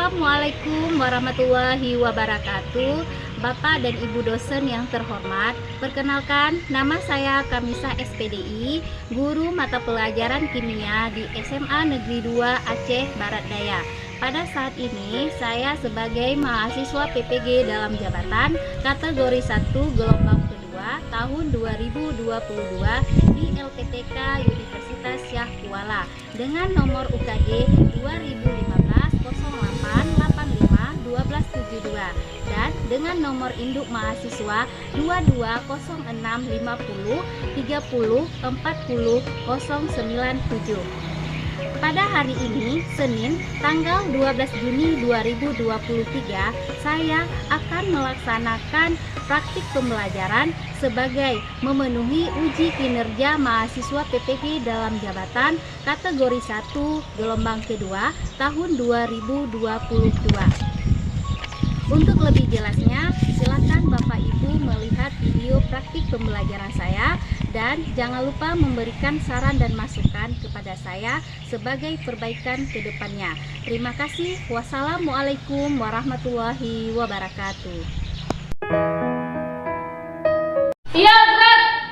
Assalamualaikum warahmatullahi wabarakatuh. Bapak dan Ibu dosen yang terhormat, perkenalkan nama saya Kamisa SPDI, guru mata pelajaran kimia di SMA Negeri 2 Aceh Barat Daya. Pada saat ini saya sebagai mahasiswa PPG dalam jabatan kategori 1 gelombang kedua tahun 2022 di LPTK Universitas Syah Kuala dengan nomor UKG 2015-08-85-1272 dan dengan nomor induk mahasiswa 220650304097. Pada hari ini, Senin, tanggal 12 Juni 2023, saya akan melaksanakan praktik pembelajaran sebagai memenuhi uji kinerja mahasiswa PPG dalam jabatan kategori 1 gelombang kedua tahun 2022. Untuk lebih jelasnya, silakan Bapak Ibu melihat video praktik pembelajaran saya dan jangan lupa memberikan saran dan masukan kepada saya sebagai perbaikan ke depannya. Terima kasih. Wassalamualaikum warahmatullahi wabarakatuh. Iya, berat.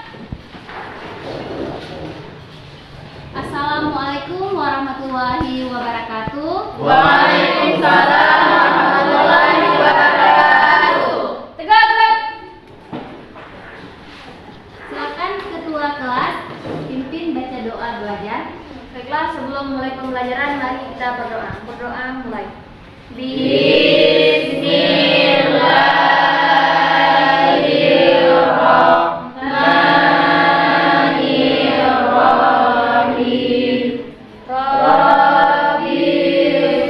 Assalamualaikum warahmatullahi wabarakatuh. Waalaikumsalam warahmatullahi wabarakatuh. Tegak, berat. Silakan ketua kelas pimpin baca doa belajar. Baiklah, sebelum mulai pembelajaran, mari kita berdoa. Berdoa mulai. Bismillahirrahmanirrahim. Rabbi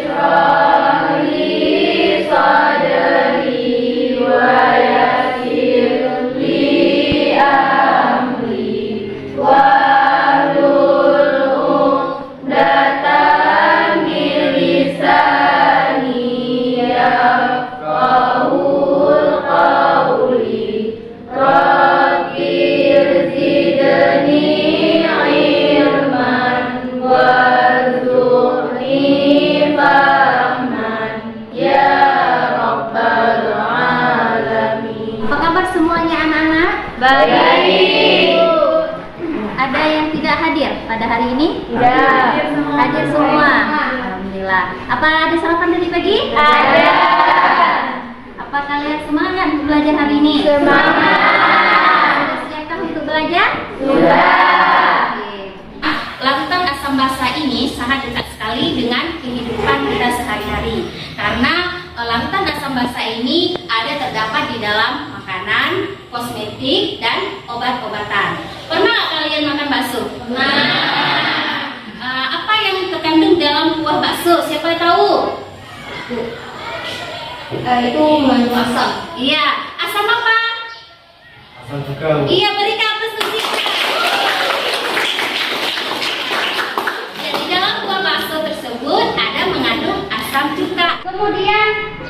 shrah li sadri wa yassir li amri wahlul uqdatan min lisani yafqahul qawli. Rabbi zidni ilman warzuqni fahman ya rabbal alamin. Apa kabar semuanya anak-anak? Baik. Ada yang tidak hadir pada hari ini? Tidak. Hadir semua. Alhamdulillah. Apa ada sarapan tadi pagi? Ada. Apa kalian semangat untuk belajar hari ini? Semangat. Sudah siapkah untuk belajar? Sudah. Oke. Larutan asam basa ini sangat dekat sekali dengan kehidupan kita sehari-hari karena larutan asam basa ini terdapat di dalam makanan, kosmetik, dan obat-obatan. Pernah nggak kalian makan bakso? Pernah. Apa yang terkandung dalam kuah bakso? Siapa yang tahu? Itu mengandung asam. Iya, asam apa? Asam cuka. Iya, berikan aplaus. Ya, di dalam kuah bakso tersebut ada mengandung asam cuka. Kemudian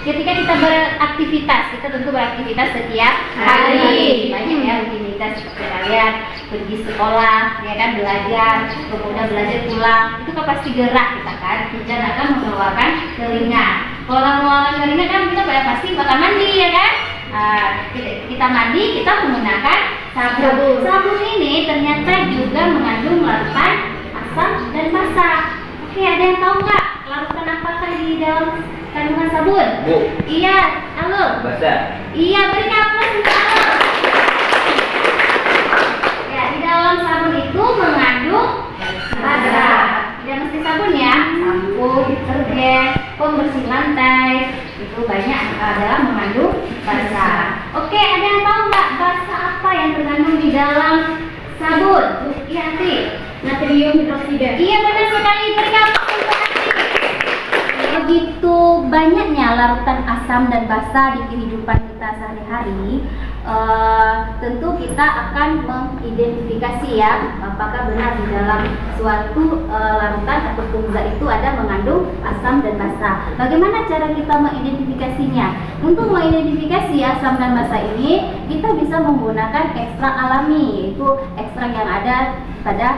ketika kita beraktivitas, kita tentu beraktivitas setiap hari. Banyak ya rutinitas seperti kalian pergi sekolah, ya kan, belajar, kemudian belajar pulang, itu kan pasti gerak kita kan, dan akan mengeluarkan keringat. Kalau mengeluarkan keringat kan kita pasti bakal mandi, ya kan? Kita mandi, kita menggunakan sabun. Sabun ini ternyata juga mengandung larutan asam dan basa. Oke, ada yang tahu nggak larutan apakah di dalam kandungan sabun? Bu. Iya, halo. Basa. Iya, berikan aplaus untuk halo. Ya, di dalam sabun itu mengandung basa. Tidak mesti sabun ya, sampo, deterjen, pembersih lantai, itu banyak adalah mengandung basa. Oke, ada yang tahu nggak basa apa yang terkandung di dalam sabun? Iya, Ati. Natrium hidroksida. Iya, benar sekali. Berikan aplaus untuk Ati. Begitu banyaknya larutan asam dan basa di kehidupan kita sehari-hari, tentu kita akan mengidentifikasi ya apakah benar di dalam suatu larutan atau zat itu ada mengandung asam dan basa. Bagaimana cara kita mengidentifikasinya? Untuk mengidentifikasi asam dan basa ini kita bisa menggunakan ekstrak alami, yaitu ekstrak yang ada pada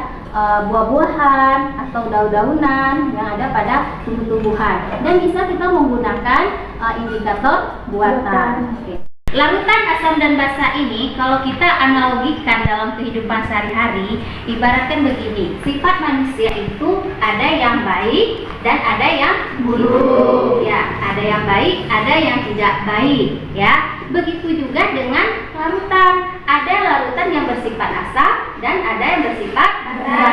buah-buahan atau daun-daunan yang ada pada tumbuh-tumbuhan. Dan bisa kita menggunakan indikator buatan. Oke. Larutan asam dan basa ini kalau kita analogikan dalam kehidupan sehari-hari, ibaratkan begini, sifat manusia itu ada yang baik dan ada yang buruk. Ya, ada yang baik, ada yang tidak baik. Ya, begitu juga dengan larutan. Ada larutan yang bersifat asam dan ada yang bersifat basa.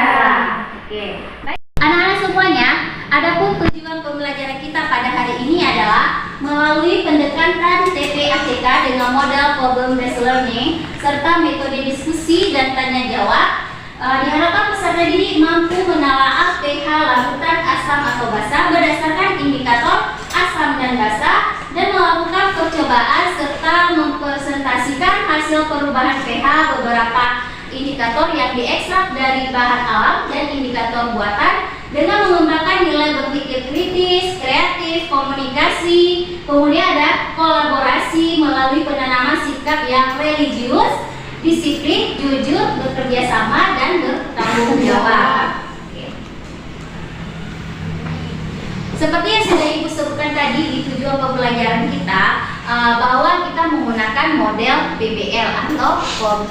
Oke, baik. Anak-anak semuanya, adapun tujuan pembelajaran kita pada hari ini adalah melalui pendekatan TPACK dengan model problem based learning serta metode diskusi dan tanya jawab, diharapkan peserta didik mampu menelaah pH larutan asam atau basa berdasarkan indikator asam dan basa dan melakukan percobaan serta mempresentasikan hasil perubahan pH beberapa indikator yang diekstrak dari bahan alam dan indikator buatan dengan mengembangkan nilai berpikir kritis, kreatif, komunikasi, kemudian ada kolaborasi melalui penanaman sikap yang religius, disiplin, jujur, bekerja sama, dan bertanggung jawab. Seperti yang sudah Ibu sebutkan tadi di tujuan pembelajaran kita, bahwa kita menggunakan model PBL atau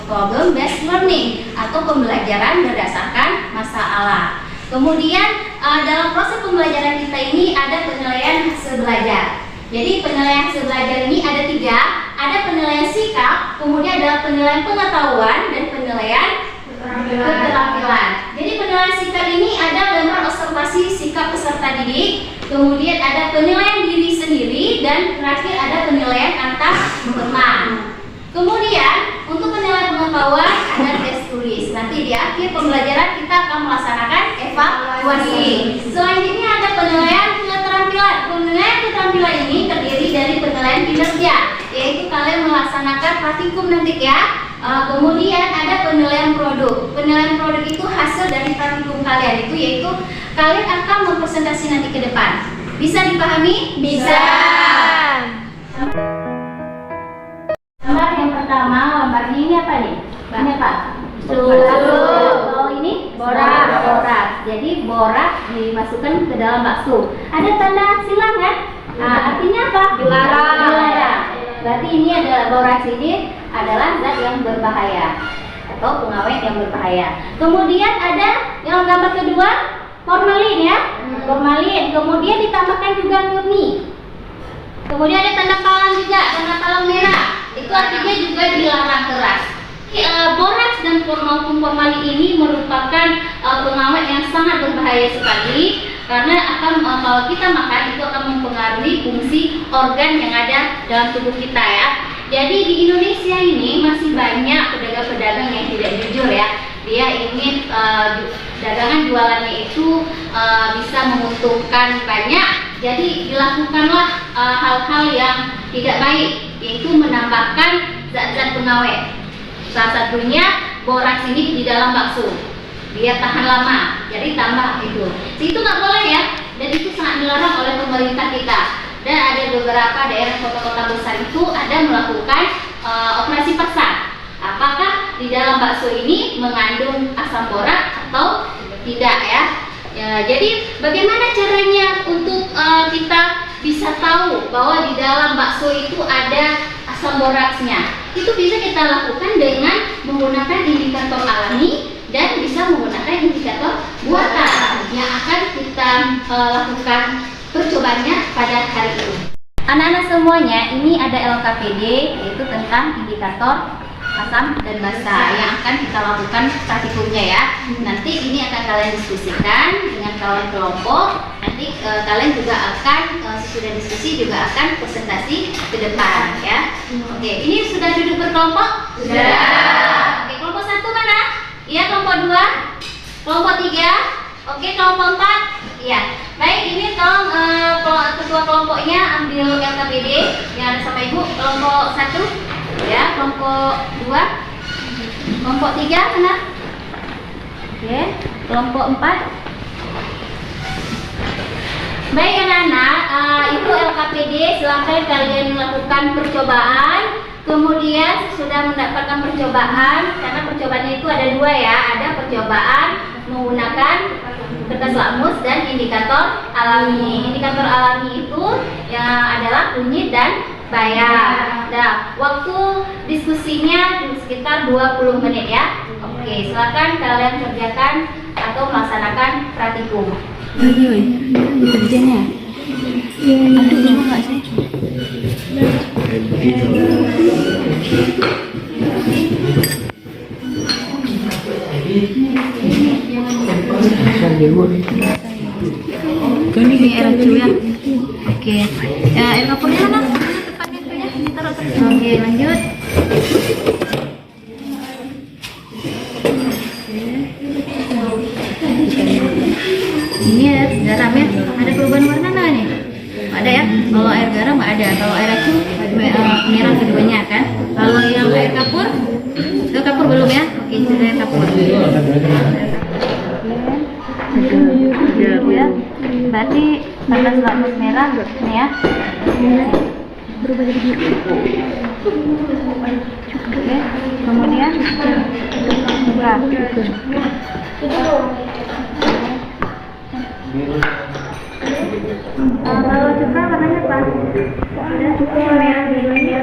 Problem Based Learning atau pembelajaran berdasarkan masalah. Kemudian dalam proses pembelajaran kita ini ada penilaian hasil belajar. Jadi penilaian hasil belajar ini ada 3, ada penilaian sikap, kemudian ada penilaian pengetahuan dan penilaian keterampilan. Jadi penilaian sikap ini ada lembar observasi sikap peserta didik, kemudian ada penilaian diri sendiri, dan terakhir ada penilaian antar teman. Kemudian untuk penilaian pengetahuan ada tes tulis. Nanti di akhir pembelajaran kita akan melaksanakan evaluasi. Selanjutnya ada penilaian keterampilan. Penilaian keterampilan ini terdiri dari penilaian kinerja, yaitu kalian melaksanakan praktikum nanti ya. Kemudian ada penilaian produk. Penilaian produk itu hasil dari praktikum kalian, itu yaitu kalian akan mempresentasi nanti ke depan. Bisa dipahami? Bisa. Lembar yang pertama, lembar ini apa nih? Ini apa? Kalau ini borak. Jadi borak dimasukkan ke dalam bakso. Ada tanda silang kan? Artinya apa? Dilarang. Berarti ini adalah borak ini adalah zat yang berbahaya atau pengawet yang berbahaya. Kemudian ada yang gambar kedua, formalin ya. Formalin. Kemudian ditambahkan juga murni. Kemudian ada tanda palang juga, tanda palang merah. Itu artinya juga dilarang keras. Boraks dan formalin ini merupakan pengawet yang sangat berbahaya sekali karena akan kalau kita makan itu akan mempengaruhi fungsi organ yang ada dalam tubuh kita ya. Jadi di Indonesia ini masih banyak pedagang-pedagang yang tidak jujur ya. Dia ingin dagangan jualannya itu bisa menguntungkan banyak. Jadi dilakukanlah hal-hal yang tidak baik, yaitu menambahkan zat-zat pengawet. Salah satunya boraks ini di dalam bakso. Dia tahan lama, jadi tambah itu. Itu nggak boleh ya, dan itu sangat dilarang oleh pemerintah kita. Dan ada beberapa daerah kota-kota besar itu ada melakukan operasi pasar. Apakah di dalam bakso ini mengandung asam borak atau tidak ya? Jadi bagaimana caranya untuk kita bisa tahu bahwa di dalam bakso itu ada asam boraksnya? Itu bisa kita lakukan dengan menggunakan indikator alami dan bisa menggunakan indikator buatan yang akan kita lakukan percobaannya pada hari ini. Anak-anak semuanya, ini ada LKPD, yaitu tentang indikator asam dan basa yang akan kita lakukan praktikumnya ya. Nanti ini akan kalian diskusikan dengan kawan kelompok. Nanti kalian juga akan sesudah diskusi juga akan presentasi ke depan ya. Oke, ini sudah duduk berkelompok? Sudah. Oke, kelompok 1 mana? Iya, kelompok 2, kelompok 3, oke, kelompok 4. Iya. Baik, ini tolong ketua kelompoknya ambil LKPD yang ada sama Ibu. Kelompok 1 ya, kelompok 2, kelompok 3 mana? Oke, kelompok 4. Baik anak-anak, itu LKPD, silahkan kalian melakukan percobaan. Kemudian sudah mendapatkan percobaan, karena percobaannya itu ada 2 ya, ada percobaan menggunakan menggunakan kertas lakmus dan indikator alami. Indikator alami itu ya adalah kunyit dan bayar. Nah, waktu diskusinya sekitar 20 menit ya. Oke, silakan kalian kerjakan atau melaksanakan praktikum. Kerjanya. Aduh, lama nggak sih? Ini air acu ya. Oke. Air kapurnya mana? Tempatnya itu ya. Ditaruh terus. Oke, lanjut. Ini ada garam ya. Ada perubahan warna nggak nih? Ada ya. Kalau air garam nggak ada. Kalau air acu merah keduanya kan. Kalau yang air kapur, itu kapur belum ya? Oke, sudah air kapur. Ya. Berarti kertas lakmus merah ini ya. Berubah jadi biru. Oke. Kemudian merah. Kalau cuka warnanya apa? Cuka merah dulunya.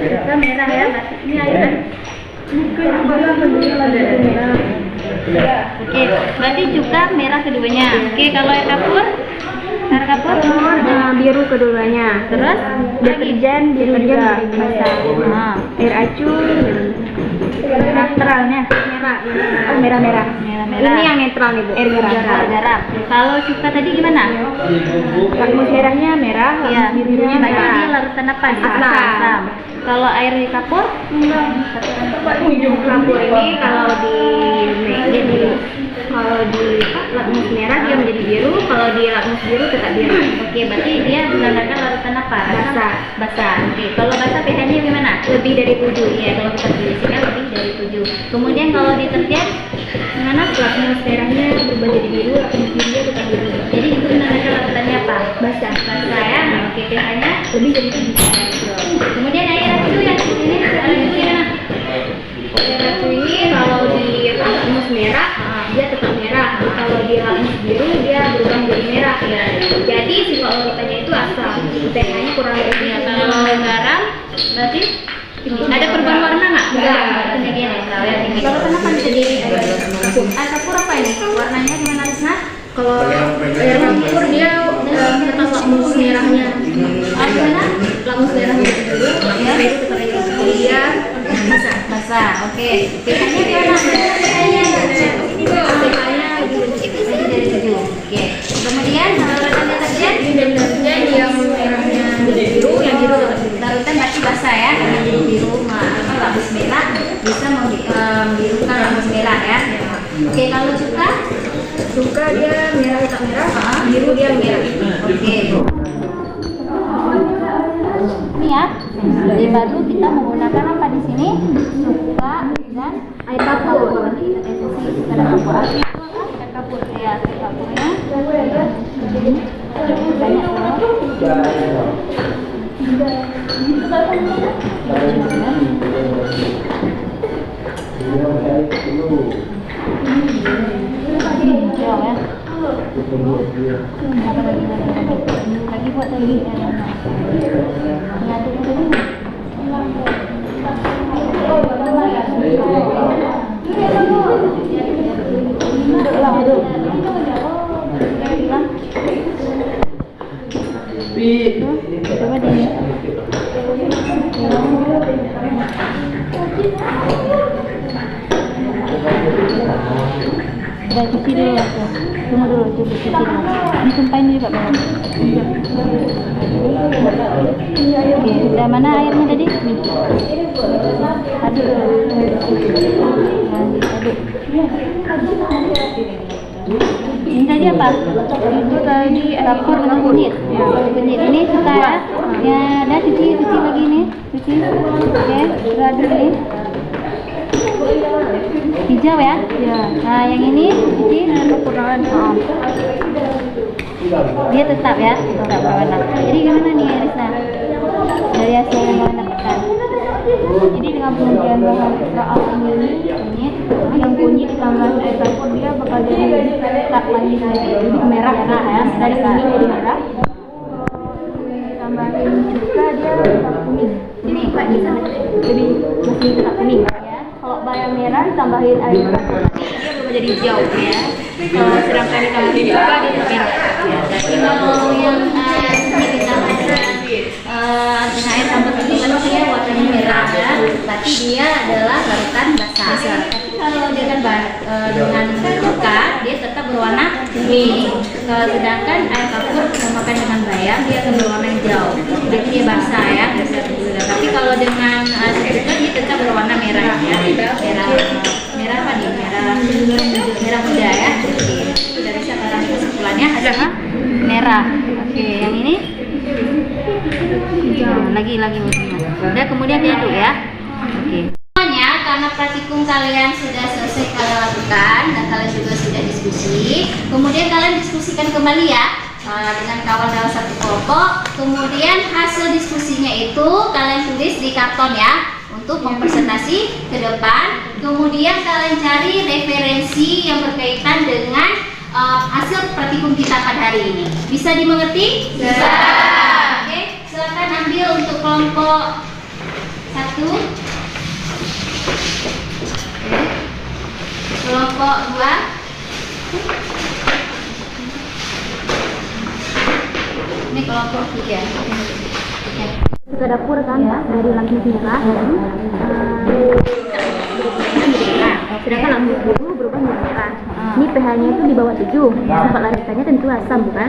Cuka merah ya. Ini air kan? Oke, berarti cuka merah keduanya. Oke, kalau air kapur? Air kapur biru keduanya. Terus deterjen biru juga. Air acu netralnya merah. Oh, merah. Ini yang netral nih, Bu. Air garam. Kalau cuka tadi gimana? Lakmus merahnya merah, birunya merah. Ini larutan apa? Asam. Kalau air kapur? Kapur ini kalau di lakmus merah dia menjadi biru, kalau di lakmus biru tetap biru. Oke, berarti dia menggunakan larutan apa? Basah. Oke, kalau basah pH-nya gimana? Lebih dari 7. Ya, kalau kita tuliskan lebih dari 7. Kemudian kalau deterjen gimana? Lakmus merahnya berubah jadi biru, lakmus birunya tetap biru. Jadi itu menggunakan larutannya apa? Basah ya. Oke, pH-nya lebih dari 7. Kemudian air acu yang ini gimana? Air acu ini kalau di lakmus merah dia tetap merah, kalau di lakmus biru dia berubah menjadi merah ya. Jadi sifat larutannya itu asam, pH-nya kurang lebih. Kalau garam berarti ada perubahan warna nggak? Enggak, berarti dia netral ya. Larutan apa nih tadi? Air kapur apa ini? Warnanya gimana Risna? Kalau air kapur dia kertas lakmus merahnya. Gimana? Lakmus merahnya dulu, ya itu tetap dia basah. Oke. pH-nya gimana? pH-nya dari 7. Oke. Kemudian larutan deterjen yang merahnya biru, yang biru tetap biru. Larutan masih basah ya, karena jadi biru. Lakmus merah bisa membirukan lakmus merah ya. Oke, kalau cuka dia merah tetap merah, biru dia merah. Oke. Ini ya. Jadi baru kita menggunakan apa di sini? Cuka dan air kapur. Air kapur ya, air kapurnya banyak lagi buat lagi coba deh. Udah cuci dulu aku. Tunggu dulu, cuci dulu. Ini tumpahin juga bawah. Oke, udah mana airnya tadi? Aduk dulu. Aduk. Ini tadi apa? Itu tadi kapur dengan kunyit. Kunyit ini suka ya. Ya, udah cuci lagi nih. Cuci. Oke, udah aduk nih. Hijau ya? Ya. Nah, yang ini cuci kekurangan. Dia tetap ya, tetap berwarna. Jadi gimana nih Risna? Dari hasil yang kalian dapatkan? Jadi dengan pengujian bahan ekstra alam ini, yang kunyit ditambah air campur dia bakal jadi tak lagi jadi merah ya, dari kuning jadi merah. Tambahin cuka dia tetap kuning. Ini Pak bisa Jadi masih tetap kuning ya. Kalau bayam merah tambahin air campur dia berubah jadi hijau ya. Kalau sedangkan ditambahin cuka dia tetap merah. ya. Jadi kalau yang ini ditambahkan dengan air campur ini kan dia warnanya merah ya. Berarti dia adalah larutan basah. Tapi kalau dengan cuka dia tetap berwarna kuning. Sedangkan air campur ditambahkan dengan bayam dia akan berwarna hijau. Jadi dia basah ya. Tapi kalau dengan cuka dia tetap berwarna merah ya. Merah apa nih? Merah muda ya. Itu dari sekarang kesimpulannya adalah merah. Oke, yang ini lagi udah kemudian diaduk ya. Oke. Semuanya karena praktikum kalian sudah selesai kalian lakukan dan kalian juga sudah diskusi, kemudian kalian diskusikan kembali ya dengan kawan dalam satu kelompok. Kemudian hasil diskusinya itu kalian tulis di karton ya untuk mempresentasi ke depan. Kemudian kalian cari referensi yang berkaitan dengan hasil praktikum kita pada hari ini. Bisa dimengerti? Bisa. Oke, silakan ambil untuk kelompok 1. Kelompok 2. Ini kelompok 3. Ya. Ke dapur kan dari langit merah. Sedangkan langit biru berubah menjadi merah. Ini pH-nya itu di bawah 7. Sifat larutannya tentu asam bukan?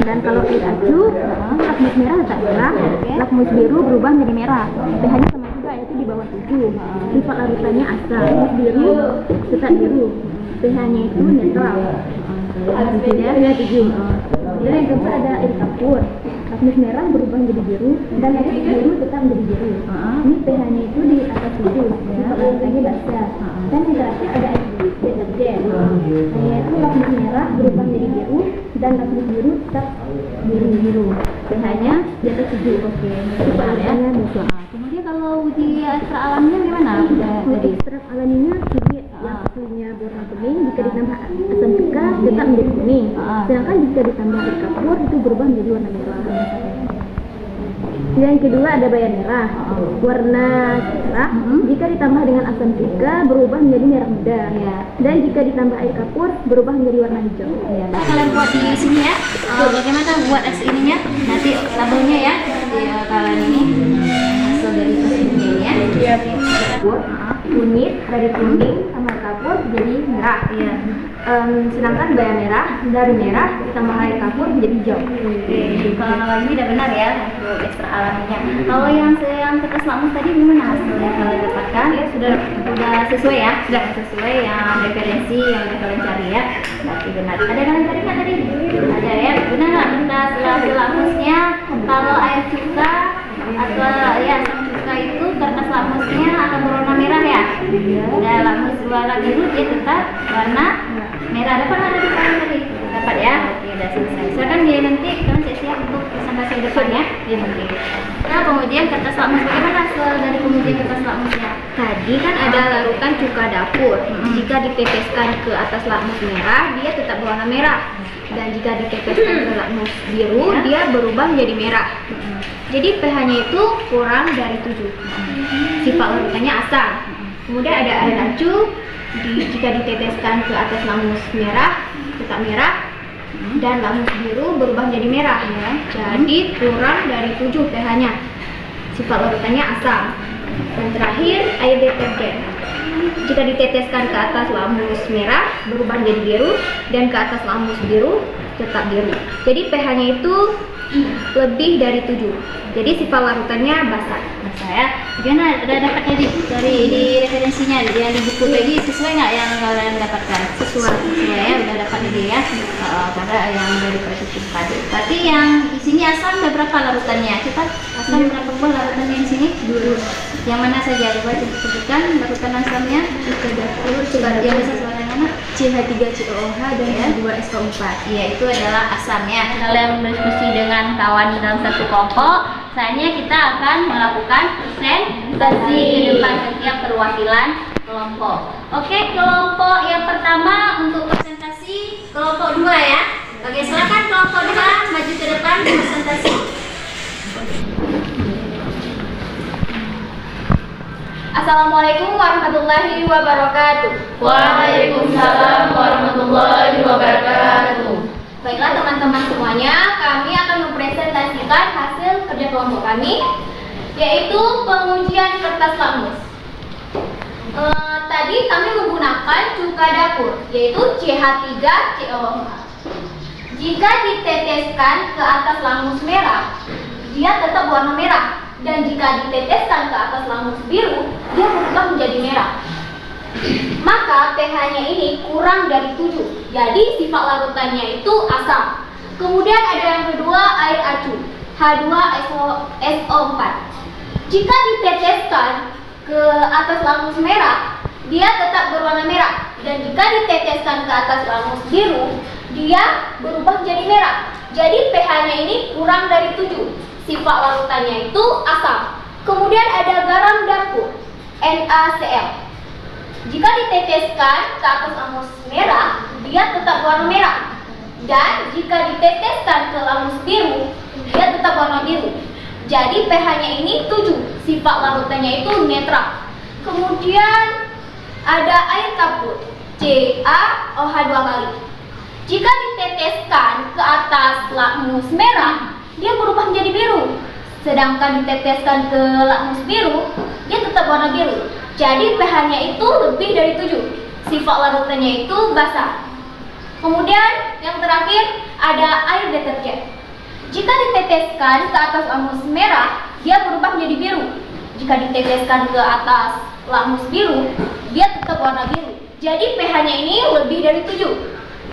Dan kalau air acu, lakmus merah tetap merah, lakmus biru berubah menjadi merah. pH-nya sama juga yaitu di bawah 7. Sifat larutannya asam. Lakmus biru tetap biru. pH-nya itu netral. pH 7. Jadi yang keempat ada air campur. Lakmus merah berubah menjadi biru dan lakmus biru tetap menjadi biru. Ini pH-nya itu di atas 7. Sifat larutannya basah. Dan yang terakhir ada air deterjen. Yaitu lakmus merah berubah menjadi biru dan lakmus biru tetap biru. pH-nya di atas 7. Oke. Sifat larutannya bisa. Kemudian kalau uji ekstra alamnya gimana? Jadi ekstrak alaminya kunyit yang aslinya berwarna kuning jika ditambah asam cuka tetap menjadi kuning. Sedangkan jika ditambah air kapur itu berubah menjadi warna merah. Yang kedua ada bayam merah, warna cerah. Jika ditambah dengan asam cuka berubah menjadi merah muda. Dan jika ditambah air kapur berubah menjadi warna hijau. Kalian buat di sini ya. Bagaimana buat es ininya? Nanti tabelnya ya. Kalian ini hasil dari tes ini ya. Kunyit dari kuning sama kapur jadi merah. Sedangkan bayam merah dari merah ditambah air kapur menjadi hijau. Kalau ini udah benar ya untuk ekstra alaminya. Kalau yang kertas lakmus tadi gimana hasilnya kalian dapatkan? Ya sudah sesuai ya, sudah sesuai yang referensi yang kalian cari ya. Berarti benar. Ada kalian cari nggak tadi? Ada ya. Benar nggak kertas lakmusnya? Kalau air cuka atau ya asam cuka itu kertas lakmusnya akan berwarna merah ya. Dan lakmus warna biru dia tetap warna merah. Dapat nggak tadi kalian tadi? Dapat ya. Oke, udah selesai. Silakan dia nanti kalian siap-siap untuk presentasi depannya. Ya oke. Nah kemudian kertas lakmus bagaimana hasil dari pengujian kertas lakmusnya? Tadi kan ada larutan cuka dapur. Jika diteteskan ke atas lakmus merah, dia tetap berwarna merah. Dan jika diteteskan ke lakmus biru, dia berubah menjadi merah. Jadi pH-nya itu kurang dari 7. Sifat larutannya asam. Kemudian ada air acu. Jika diteteskan ke atas lakmus merah, tetap merah. Dan lakmus biru berubah menjadi merah. Jadi kurang dari 7 pH-nya. Sifat larutannya asam. Dan terakhir air deterjen. Jika diteteskan ke atas lakmus merah berubah menjadi biru dan ke atas lakmus biru tetap biru. Jadi pH-nya itu lebih dari 7. Jadi sifat larutannya basah. Saya gimana udah dapat dari di referensinya dia di buku tadi sesuai nggak yang kalian dapatkan? Sesuai ya udah dapat ide ya. Karena yang dari praktikum tadi. Berarti yang di sini asam udah berapa larutannya? Kita asam berapa pun larutannya di sini? Dulu. Yang mana saja? Coba sebutkan larutan asamnya. Coba yang bisa suara yang mana? CH3COOH dan 2SO4. Iya, itu adalah asamnya. Kalian berdiskusi dengan kawan dalam satu kelompok. Selanjutnya kita akan melakukan presentasi di depan setiap perwakilan kelompok. Oke, kelompok yang pertama untuk presentasi kelompok 2 ya. Oke, silakan kelompok 2 maju ke depan presentasi. Assalamualaikum warahmatullahi wabarakatuh. Waalaikumsalam warahmatullahi wabarakatuh. Baiklah teman-teman semuanya, kami akan mempresentasikan hasil kerja kelompok kami, yaitu pengujian kertas lakmus. Tadi kami menggunakan cuka dapur, yaitu CH3COO4. Jika diteteskan ke atas lakmus merah, dia tetap warna merah. Dan jika diteteskan ke atas lakmus biru, dia berubah menjadi merah. Maka pH-nya ini kurang dari 7. Jadi sifat larutannya itu asam. Kemudian ada yang kedua, air acu H2SO4. Jika diteteskan ke atas lakmus merah, dia tetap berwarna merah. Dan jika diteteskan ke atas lakmus biru, dia berubah menjadi merah. Jadi pH-nya ini kurang dari 7. Sifat larutannya itu asam. Kemudian ada garam dapur NaCl. Jika diteteskan ke atas lakmus merah, dia tetap warna merah. Dan jika diteteskan ke lakmus biru, dia tetap warna biru. Jadi pH-nya ini 7. Sifat larutannya itu netral. Kemudian ada air kapur CaOH2 kali. Jika diteteskan ke atas lakmus merah, dia berubah menjadi biru. Sedangkan diteteskan ke lakmus biru, dia tetap warna biru. Jadi pH-nya itu lebih dari 7. Sifat larutannya itu basah. Kemudian yang terakhir ada air deterjen. Jika diteteskan ke atas lakmus merah, dia berubah menjadi biru. Jika diteteskan ke atas lakmus biru, dia tetap warna biru. Jadi pH-nya ini lebih dari 7.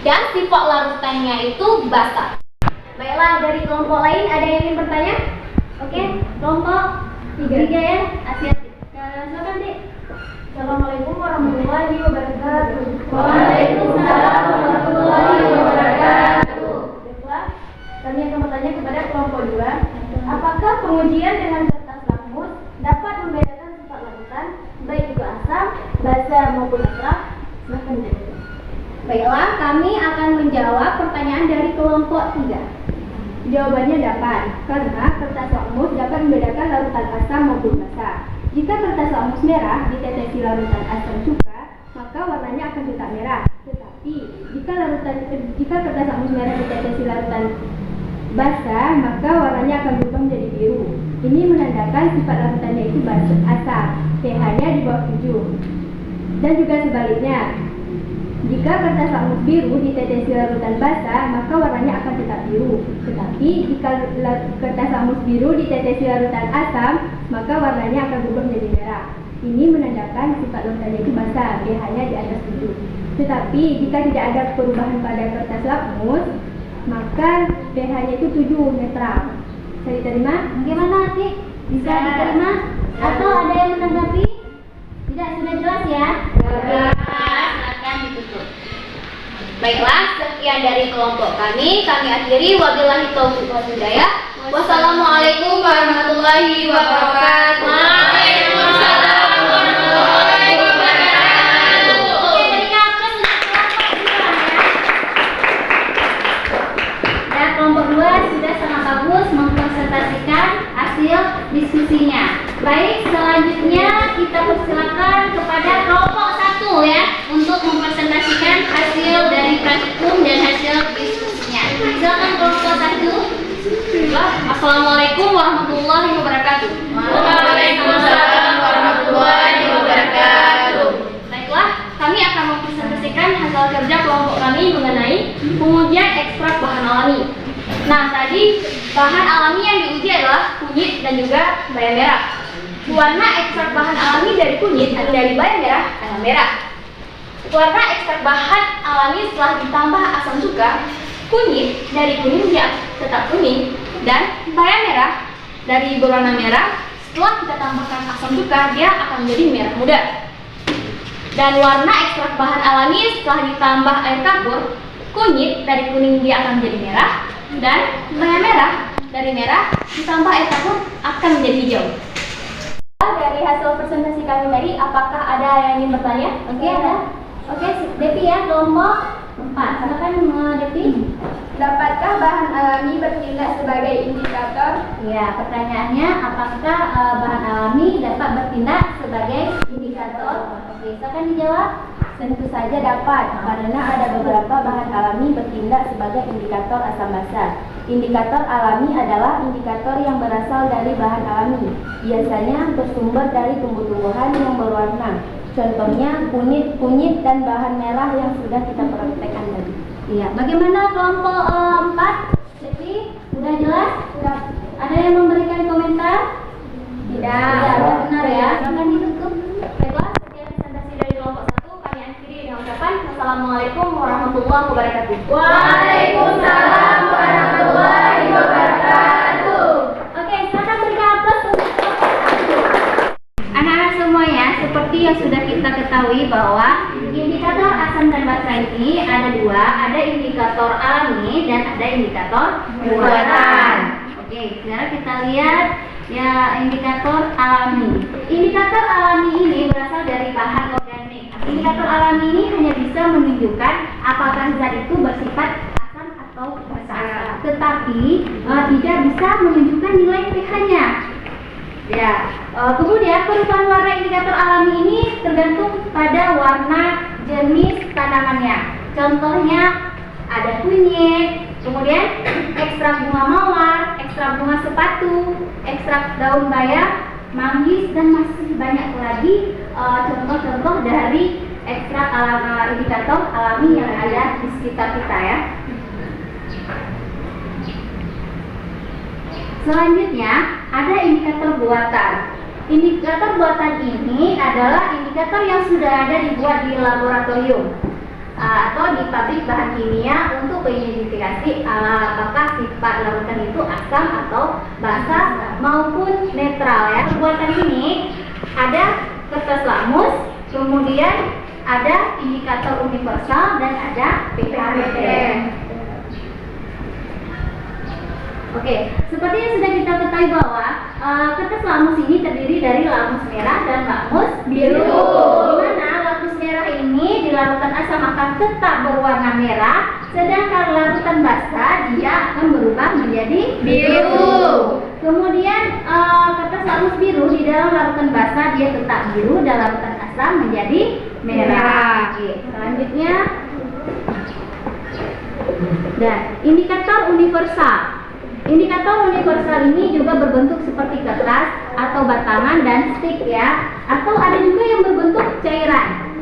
Dan sifat larutannya itu basah. Baiklah, dari kelompok lain ada yang ingin bertanya? Oke, kelompok 3 ya, Asiatik. Silakan, Dik. Assalamualaikum warahmatullahi wabarakatuh. Waalaikumsalam warahmatullahi wabarakatuh. Baiklah, kami akan bertanya kepada kelompok 2. Apakah pengujian dengan kertas lakmus dapat membedakan sifat larutan, baik itu asam, basa maupun netral? Silahkan, Dik. Baiklah, kami akan menjawab pertanyaan dari kelompok 3. Jawabannya dapat, karena kertas lakmus dapat membedakan larutan asam maupun basa. Jika kertas lakmus merah ditetesi larutan asam cuka, maka warnanya akan tetap merah. Tetapi jika kertas lakmus merah ditetesi larutan basa, maka warnanya akan berubah menjadi biru. Ini menandakan sifat larutannya itu asam, pH-nya di bawah 7. Dan juga sebaliknya, jika kertas lakmus biru ditetesi larutan basa, maka warnanya akan tetap biru. Tetapi jika kertas lakmus biru ditetesi larutan asam, maka warnanya akan berubah menjadi merah. Ini menandakan sifat larutannya itu basa, pH-nya di atas 7. Tetapi jika tidak ada perubahan pada kertas lakmus, maka pH-nya itu 7, netral. Bisa diterima? Bagaimana, Dik? Bisa diterima? Atau ada yang menanggapi? Tidak, sudah jelas ya? Silakan ditutup. Baiklah, sekian dari kelompok kami akhiri. Wabillahi taufiq wal hidayah. Wassalamualaikum warahmatullahi wabarakatuh. Waalaikumsalam warahmatullahi wabarakatuh. Oke, ketika Dan kelompok 2 sudah sangat bagus mempresentasikan hasil diskusinya. Baik, selanjutnya kita persilakan kepada kelompok 1 ya untuk mempresentasikan hasil dari praktikum dan hasil diskusinya. Silakan kelompok 1. Assalamualaikum warahmatullahi wabarakatuh. Waalaikumsalam warahmatullahi wabarakatuh. Baiklah, kami akan mempresentasikan hasil kerja kelompok kami mengenai pengujian ekstrak bahan alami. Nah, tadi bahan alami yang diuji adalah kunyit dan juga bayam merah. Warna ekstrak bahan alami dari kunyit dan dari bayam merah adalah merah. Warna ekstrak bahan alami setelah ditambah asam cuka, kunyit dari kuning dia tetap kuning, dan bayam merah dari berwarna merah setelah kita tambahkan asam cuka dia akan menjadi merah muda. Dan warna ekstrak bahan alami setelah ditambah air kapur, kunyit dari kuning dia akan menjadi merah, dan bayam merah dari merah ditambah air kapur akan menjadi hijau. Dari hasil presentasi kami tadi, apakah ada yang ingin bertanya? Oke, ada. Oke, Devi ya, kelompok 4. Silakan Devi. Dapatkah bahan alami bertindak sebagai indikator? Ya, pertanyaannya apakah bahan alami dapat bertindak sebagai indikator? Oke, silakan dijawab. Tentu saja dapat, karena ada beberapa bahan alami bertindak sebagai indikator asam basa. Indikator alami adalah indikator yang berasal dari bahan alami, biasanya bersumber dari tumbuh-tumbuhan yang berwarna. Contohnya kunyit dan bahan merah yang sudah kita praktekkan tadi. Iya, bagaimana kelompok 4? Devi, sudah jelas? Sudah. Ada yang memberikan komentar? Tidak. Benar ya. Silakan ditutup. Baiklah, sekian presentasi dari kelompok 1. Kami akhiri dengan ucapan Wassalamualaikum warahmatullahi wabarakatuh. Waalaikumsalam warahmatullahi wabarakatuh. Oke, silakan berikan aplaus untuk kelompok 1. Anak-anak semuanya, seperti yang sudah kita ketahui bahwa indikator asam dan basa ini ada dua, ada indikator alami dan ada indikator buatan. Oke, sekarang kita lihat ya indikator alami. Indikator alami ini berasal dari bahan organik. Indikator alami ini hanya bisa menunjukkan apakah zat itu bersifat asam atau basa, tetapi tidak bisa menunjukkan nilai pH-nya. Ya, kemudian perubahan warna indikator alami ini tergantung pada warna jenis tanamannya. Contohnya ada kunyit, kemudian ekstrak bunga mawar, ekstrak bunga sepatu, ekstrak daun bayam, manggis, dan masih banyak lagi contoh-contoh dari ekstrak indikator alami yang ada di sekitar kita ya. Selanjutnya ada indikator buatan. Indikator buatan ini adalah indikator yang sudah ada dibuat di laboratorium atau di pabrik bahan kimia untuk mengidentifikasi apakah sifat larutan itu asam atau basa maupun netral ya. Buatan ini ada kertas lakmus, kemudian ada indikator universal dan ada pH meter. Oke, seperti yang sudah kita ketahui bahwa kertas lakmus ini terdiri dari lakmus merah dan lakmus biru. Di mana lakmus merah ini di larutan asam akan tetap berwarna merah, sedangkan larutan basa dia akan berubah menjadi biru. Kemudian kertas lakmus biru di dalam larutan basa dia tetap biru dan larutan asam menjadi merah. Oke, selanjutnya dan indikator universal. Indikator universal ini juga berbentuk seperti kertas atau batangan dan stick ya, atau ada juga yang berbentuk cairan.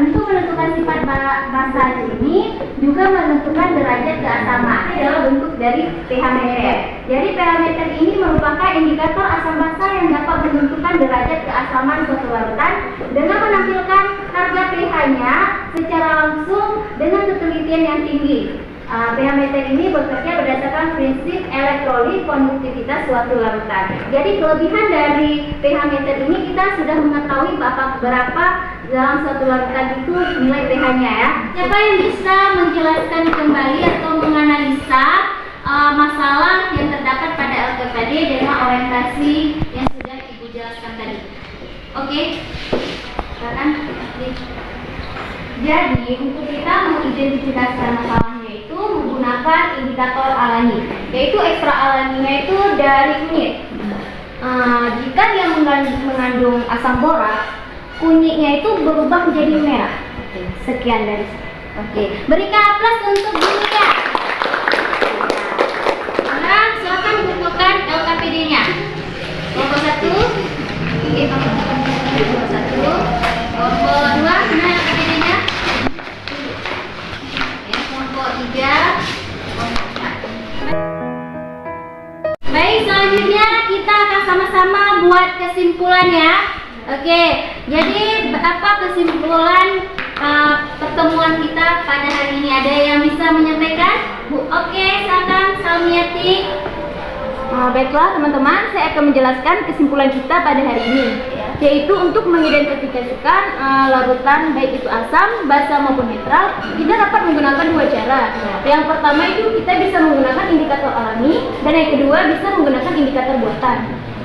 Untuk menentukan sifat basa ini juga menentukan derajat keasaman dalam bentuk dari pH meter. Jadi pH meter ini merupakan indikator asam basa yang dapat menentukan derajat keasaman suatu larutan dengan menampilkan harga pH-nya secara langsung dengan ketelitian yang tinggi. pH meter ini bekerja berdasarkan prinsip elektrolit konduktivitas suatu larutan. Jadi kelebihan dari pH meter ini kita sudah mengetahui berapa dalam suatu larutan itu nilai pH-nya ya. Siapa yang bisa menjelaskan kembali atau menganalisa masalah yang terdapat pada LKPD dengan orientasi yang sudah Ibu jelaskan tadi? Oke, silakan. Jadi untuk kita mengidentifikasi masalahnya itu menggunakan indikator alami, yaitu ekstra alaminya itu dari kunyit. Jika dia mengandung asam borat, kunyitnya itu berubah menjadi merah. Oke, sekian dari saya. Oke, berikan aplaus untuk gurunya. Sekarang silakan kumpulkan LKPD-nya. Kelompok 1. Oke, kelompok 1. Kelompok 2, mana LKPD-nya? Ya, kelompok 3. Baik, selanjutnya kita akan sama-sama buat kesimpulan ya. Oke, jadi apa kesimpulan pertemuan kita pada hari ini? Ada yang bisa menyampaikan? Bu, oke, silakan Salmiati. Baiklah teman-teman, saya akan menjelaskan kesimpulan kita pada hari ini, yaitu untuk mengidentifikasikan larutan baik itu asam, basa maupun netral, kita dapat menggunakan dua cara. Yang pertama itu kita bisa menggunakan indikator alami, dan yang kedua bisa menggunakan indikator buatan.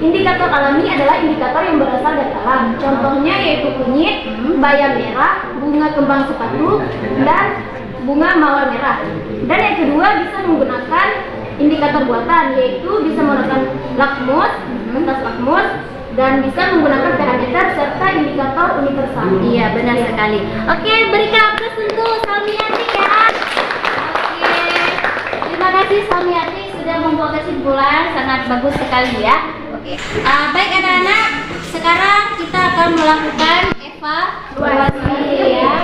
Indikator alami adalah indikator yang berasal dari alam. Contohnya yaitu kunyit, bayam merah, bunga kembang sepatu, dan bunga mawar merah. Dan yang kedua bisa menggunakan indikator buatan, yaitu bisa menggunakan lakmus, kertas lakmus, dan bisa menggunakan pH meter serta indikator universal. Iya, benar sekali. Oke, berikan aplaus untuk Salmiati ya. Oke, terima kasih Salmiati sudah membuat kesimpulan, sangat bagus sekali ya. Oke, baik anak-anak, sekarang kita akan melakukan evaluasi ya.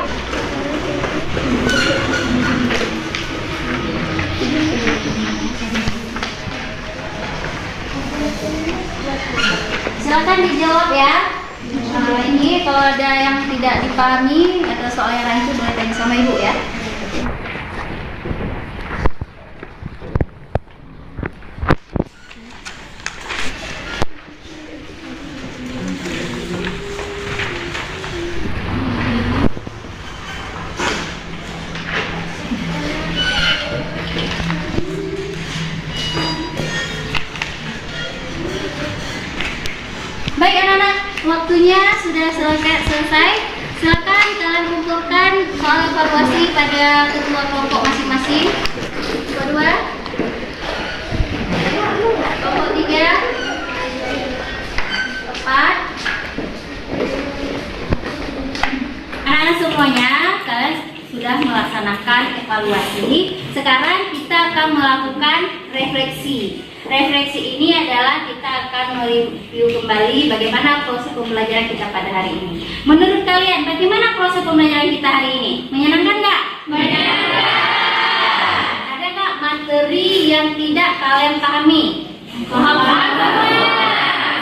Silakan dijawab ya. Ini kalau ada yang tidak dipahami atau soal yang lain itu boleh tanya sama ibu ya. Baik anak-anak, waktunya sudah selesai. Silakan kalian kumpulkan soal evaluasi pada ketua kelompok masing-masing. Ketua 2, kelompok 3, 4. Anak-anak semuanya, kalian sudah melaksanakan evaluasi. Sekarang kita akan melakukan refleksi. Refleksi ini adalah kita akan mereview kembali bagaimana proses pembelajaran kita pada hari ini. Menurut kalian, bagaimana proses pembelajaran kita hari ini? Menyenangkan nggak? Menyenangkan. Ada nggak materi yang tidak kalian pahami? Paham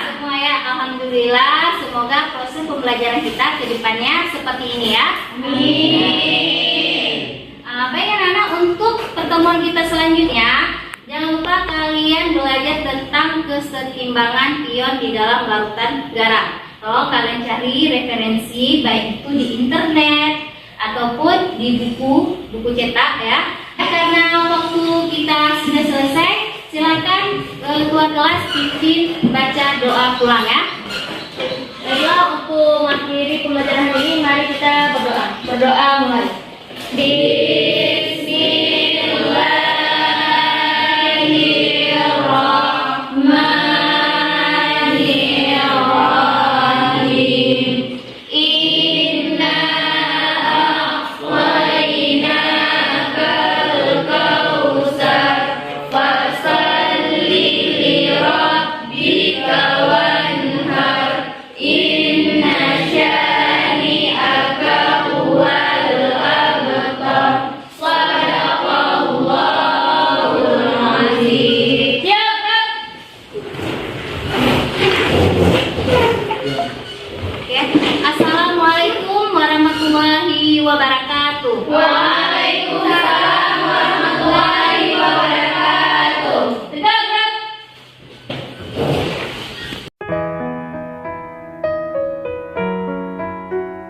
semua ya? Alhamdulillah. Semoga proses pembelajaran kita ke depannya seperti ini ya. Amin. Baik anak-anak, untuk pertemuan kita selanjutnya, jangan lupa kalian belajar tentang kesetimbangan ion di dalam lautan garam. Tolong kalian cari referensi baik itu di internet ataupun di buku cetak ya. Karena waktu kita sudah selesai, silakan ketua kelas pimpin baca doa pulang ya. Baiklah, untuk mengakhiri pembelajaran hari ini, mari kita berdoa. Berdoa mulai.